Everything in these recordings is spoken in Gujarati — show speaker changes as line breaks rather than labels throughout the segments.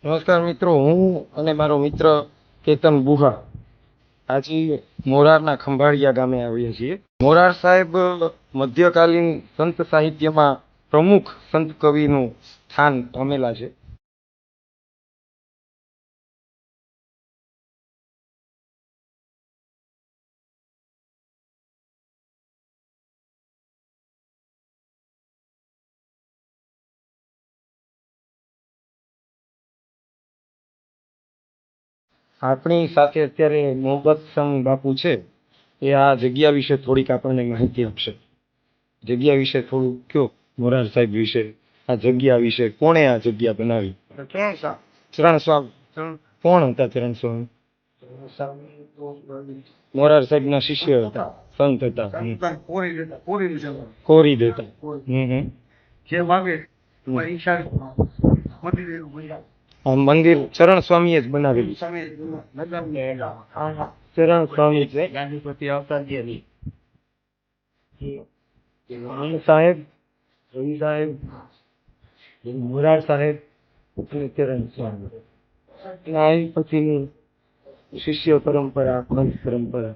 નમસ્કાર મિત્રો, હું અને મારો મિત્ર કેતન બુહા આજે મોરારના ખંભાળિયા ગામે આવીએ છીએ. મોરાર સાહેબ મધ્યકાલીન સંત સાહિત્યમાં પ્રમુખ સંત કવિનું સ્થાન પામેલા છે. આપણી સાથે અત્યારે મોહબ્બત સંગ બાપુ છે, એ આ જગ્યા વિશે થોડીક આપણને માહિતી આપશે. જગ્યા વિશે થોડું કયો, મોરાર સાહેબ વિશે, આ જગ્યા વિશે, કોણે આ જગ્યા બનાવી? ચરણ સ્વામી. કોણ હતા ચરણ સ્વામી? મોરાર સાહેબ ના શિષ્ય હતા, સંત હતા. કોરી દેતા. આ મંદિર ચરણ સ્વામી જ બનાવેલું. ચરણ સ્વામી છે. સાહેબ, રવિ સાહેબ, મોરાર સાહેબ અને ચરણ સ્વામી. પછી શિષ્ય પરંપરા, પંથ પરંપરા.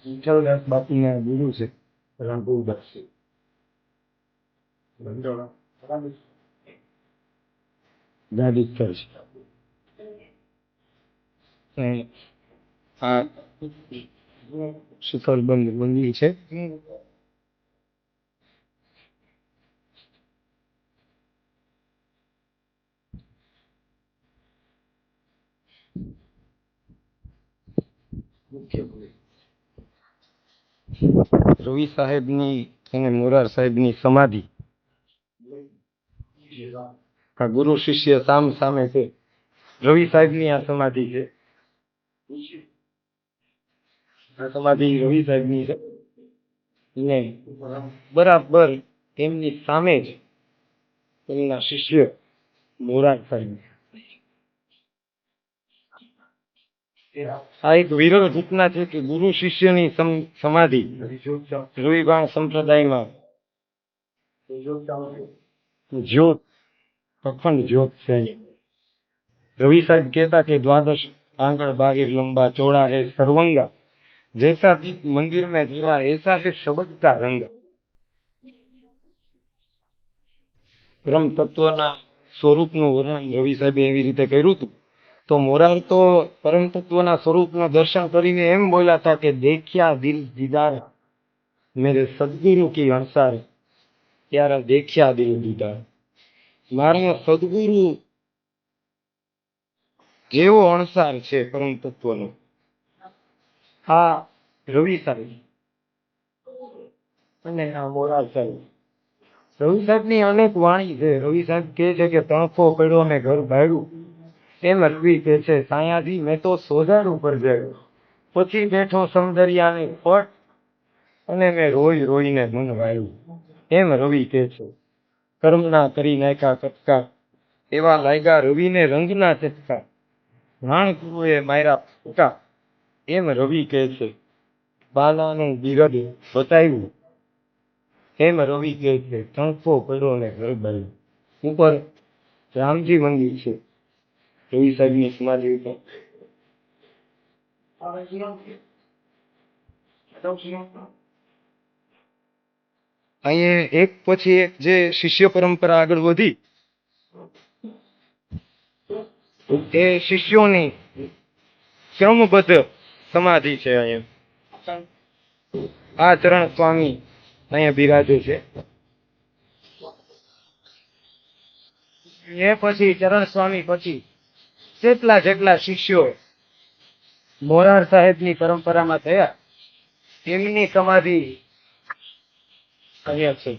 વિઠ્ઠલદાસ બાપુના ગુરુ છે રણપુરદાસ. આ શિખરબંધ મંદિર છે. રવિ સાહેબની અને મોરાર સાહેબની સમાધિ આ ગુરુ શિષ્ય સામ સામે છે. રવિ સાહેબની આ સમાધિ છે. આ સમાધિ રવિ સાહેબની છે ને બરાબર એમની સામે જ એમના શિષ્ય મોરાર સાહેબ. આ એક વિરલ ઘટના છે કે ગુરુ શિષ્યની સમાધિ રવિવાણ સંપ્રદાયમાં જ્યોત, અખંડ જ્યોત છે. રવિ સાહેબ કહેતા કે દ્વાદશ આંગણ બાહિર લંબા ચોड़ा है सर्वंगा, जैसा दीप मंदिर में जला ऐसा है शब्द का रंग. બ્રહ્મ તત્વના સ્વરૂપનું વર્ણન રવિ સાહેબે એવી રીતે કર્યું હતું. તો મોરાર તો પરમ તત્વના સ્વરૂપના દર્શન કરીને એમ બોલ્યા હતા કે દેખ્યા દિલ દીદાર મેરે સદગુરુ કી અણસાર, ત્યારે દેખ્યા દિલ દીદાર. મારા સદગુરુ જેવો અણસાર છે પરમ તત્વનો આ રવિ સાહેબ અને આ મોરાર સાહેબ. રવિ સાહેબની અનેક વાણી છે. રવિ સાહેબ કહે છે કે તણખો પડ્યો ને ઘર ભાડ્યું, એમ રવિ કહે છે સાયાજી મેં તો સોજાડ ઉપર જાયું, પછી બેઠો સમદરિયાને પટ અને મેં રોઈ રોઈને મન વાળ્યું, એમ રવિ કહે છે. કર્મના કરી નાખ્યા કટકા, એવા લાગ્યા રવિને રંગના ચટકા, રાણ ગુરુએ માર્યા ફૂટા, એમ રવિ કહે છે. બાલાનું બિરદ બતાવ્યું, એમ રવિ કહે છે. તણખો પડ્યો ને ઘર ભાડ્યું. ઉપર રામજી મંદિર છે રવિ સાહેબની સમાધિ ઉપર. અહીંયા એક પછી એક જે શિષ્ય પરંપરા આગળ વધી એ શિષ્યોની ક્રમબદ્ધ સમાધિ છે. અહીંયા આ ચરણ સ્વામી અહીંયા બિરાજે છે. એ પછી ચરણ સ્વામી પછી જેટલા શિષ્યો મોરાર સાહેબની પરંપરામાં થયા એમની સમાધિ અહીંયા છે.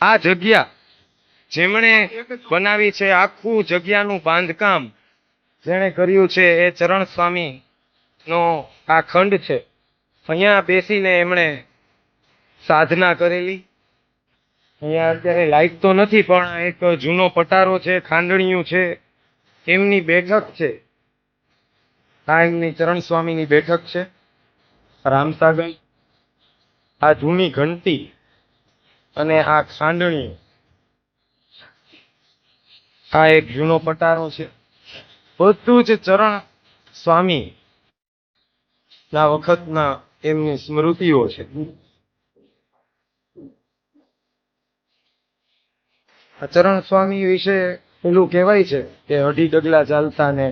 આ જગ્યા જેમણે બનાવી છે, આખું જગ્યાનું બાંધકામ જેણે કર્યું છે એ ચરણ સ્વામી નો આ ખંડ છે. અહીંયા બેસીને એમણે સાધના કરેલી, અહીંયા અત્યારે લાઈટ તો નથી, પણ એક જૂનો પટારો છે, ખાંડણીયું છે, એમની બેઠક છે. આ એમની ચરણ સ્વામીની બેઠક છે. રામસાગર, આ જૂની ઘંટી અને આ ખાંડણી, આ એક જૂનો પટારો છે. બધું જ ચરણ સ્વામી ના વખતના એમની સ્મૃતિઓ છે. ચરણ સ્વામી વિશે પેલું કહેવાય છે કે 2.5 ડગલા ચાલતા ને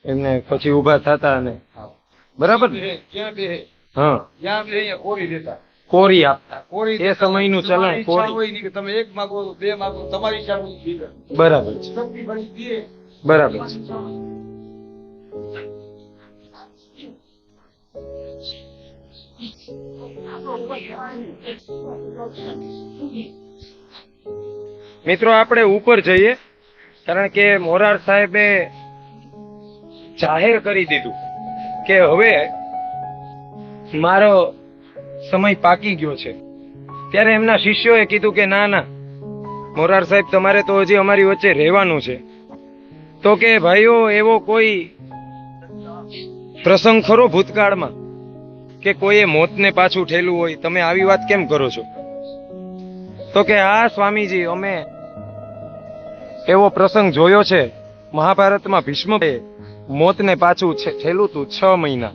એમને પછી ઉભા થતા ને, બરાબર ને? હા, કોરી આપતા, એ સમયનું ચલણ કોરી.
તમે એક માગો, બે માગો, તમારી
બરાબર છે, બરાબર છે. મિત્રો, આપણે ઉપર જઈએ, કારણ કે મોરાર સાહેબે જાહેર કરી દીધું કે હવે મારો સમય પાકી ગયો છે. ત્યારે એમના શિષ્યોએ કીધું કે ના ના મોરાર સાહેબ, તમારે તો હજી અમારી વચ્ચે રહેવાનું છે. તો કે ભાઈઓ, એવો કોઈ પ્રસંગ ખરો ભૂતકાળમાં કે કોઈએ મોતને પાછું ઠેલું હોય? તમે આવી વાત કેમ કરો છો? તો કે હા સ્વામીજી, અમે એવો પ્રસંગ જોયો છે. મહાભારતમાં ભીષ્મ મોતને પાછું ઠેલું તું 6 મહિના.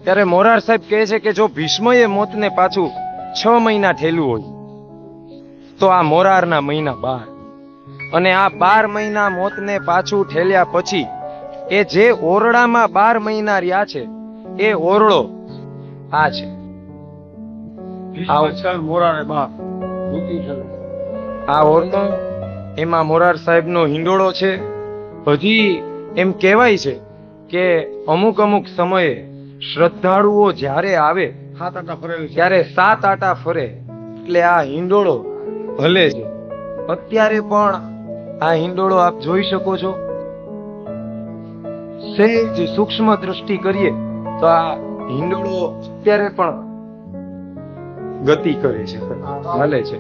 ત્યારે મોરાર સાહેબ કહે છે કે જો ભીષ્મએ મોતને પાછું 6 મહિના ઠેલું હોય તો આ મોરારના મહિના 12, અને આ 12 મહિના મોતને પાછું ઠેલ્યા પછી એ જે ઓરડામાં 12 મહિના રહ્યા છે એ ઓરડો આ છે. આ ઓરડો, એમાં મોરાર સાહેબનો હિંડોળો છે. હજી એમ કહેવાય છે કે અમુક અમુક સમયે શ્રદ્ધાળુઓ જ્યારે આવે ત્યારે 7 આટા ફરે, એટલે આ હિંડોળો હલે છે. અત્યારે પણ આ હિંડોળો આપ જોઈ શકો છો. સહેજ સૂક્ષ્મ દ્રષ્ટિ કરીએ તો આ હિંડોળો અત્યારે પણ ગતિ કરે છે, હાલે છે.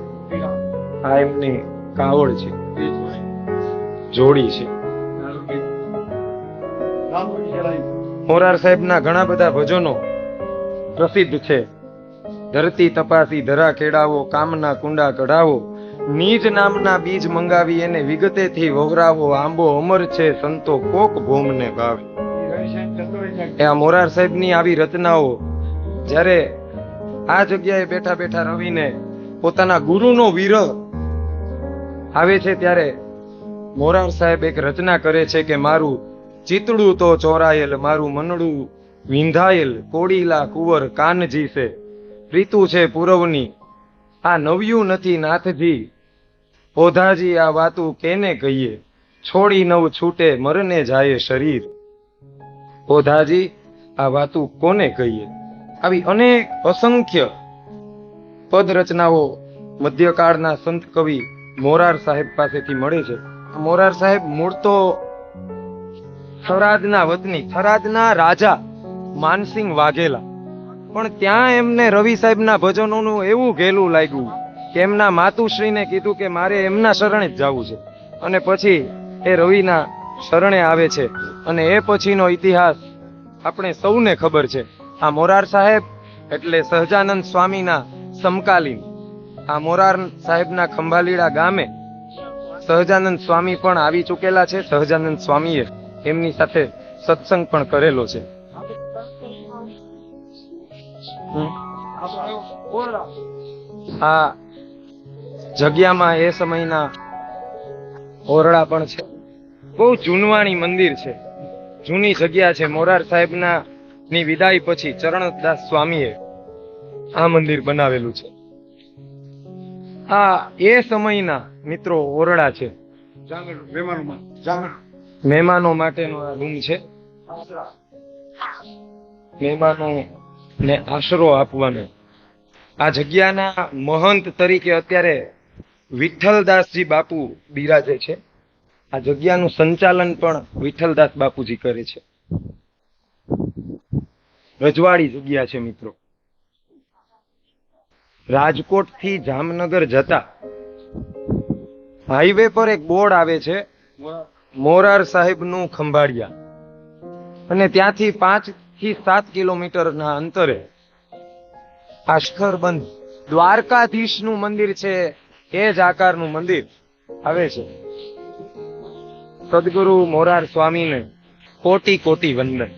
આ એમની કાવડ છે, જોડી છે. મોરાર સાહેબના ઘણા બધા ભજનો પ્રસિદ્ધ છે. ધરતી તપાસી ધરા ખેડાવો, કામના કુંડા કઢાવો, નીજ નામના બીજ મંગાવી એને વિગતેથી વવરાવો, આંબો અમર છે સંતો કોક ભોમને ભાવે. એ આ મોરાર સાહેબની આવી રચનાઓ જ્યારે આ જગ્યાએ બેઠા બેઠા રવિને પોતાના ગુરુનો વિરહ આવે છે ત્યારે મોરાર સાહેબ એક રચના કરે છે કે મારું ચિતડું તો ચોરાયેલ, મારું મનડું વિંધાયેલ, કોડીલા કુંવર કાનજી છે, પ્રીતુ છે પૂરવની, આ નવ્યું નથી નાથજી, ઓધાજી આ વાતું કેને કહીએ, છોડી નવ છૂટે મરને જાય શરીર. ઓધાજી આ વાતું કોને કહીએ. આવી અનેક અસંખ્ય પદ રચનાઓ મધ્યકાળના સંત કવિ મોરાર સાહેબ પાસેથી મળે છે. મોરાર સાહેબ મૂળ તો થરાદના વતની, થરાદના રાજા માનસિંહ વાઘેલા, પણ ત્યાં એમને રવિ સાહેબના ભજનોનું એવું ઘેલું લાગ્યું કે એમના માતુશ્રીને કીધું કે મારે એમના શરણે જ જવું છે, અને પછી એ રવિના શરણે આવે છે. અને એ પછીનો ઇતિહાસ આપણે સૌને ખબર છે. આ મોરાર સાહેબ એટલે સહજાનંદ સ્વામીના સમકાલીન. આ મોરાર સાહેબના ખંભાલીડા ગામે સહજાનંદ સ્વામી પણ આવી ચૂકેલા છે. સહજાનંદ સ્વામીએ એમની સાથે સત્સંગ પણ કરેલો છે. આ જગ્યામાં એ સમયના ઓરડા પણ છે. બહુ જૂનવાણી મંદિર છે, જૂની જગ્યા છે. મોરાર સાહેબના ની વિદાય પછી ચરણદાસ સ્વામીએ આ મંદિર બનાવેલું છે. આ એ સમયના મિત્રો ઓરડા છે. મહેમાનો માટેનો આ રૂમ છે. મહેમાનો ને આશરો આપવાનો. આ જગ્યાના મહંત તરીકે અત્યારે વિઠ્ઠલદાસજી બાપુ બિરાજે છે. આ જગ્યાનું સંચાલન પણ વિઠ્ઠલદાસ બાપુજી કરે છે. રજવાડી જગ્યા છે મિત્રો. રાજકોટ થી જામનગર જતા હાઈવે પર એક બોર્ડ આવે છે, મોરાર સાહેબ નું ખંભાળિયા, અને ત્યાંથી 5 થી 7 કિલોમીટરના અંતરે આ શિખરબંધ દ્વારકાધીશ નું મંદિર છે. એ જ આકારનું મંદિર આવે છે. સદગુરુ મોરાર સ્વામીને કોટી કોટી વંદન.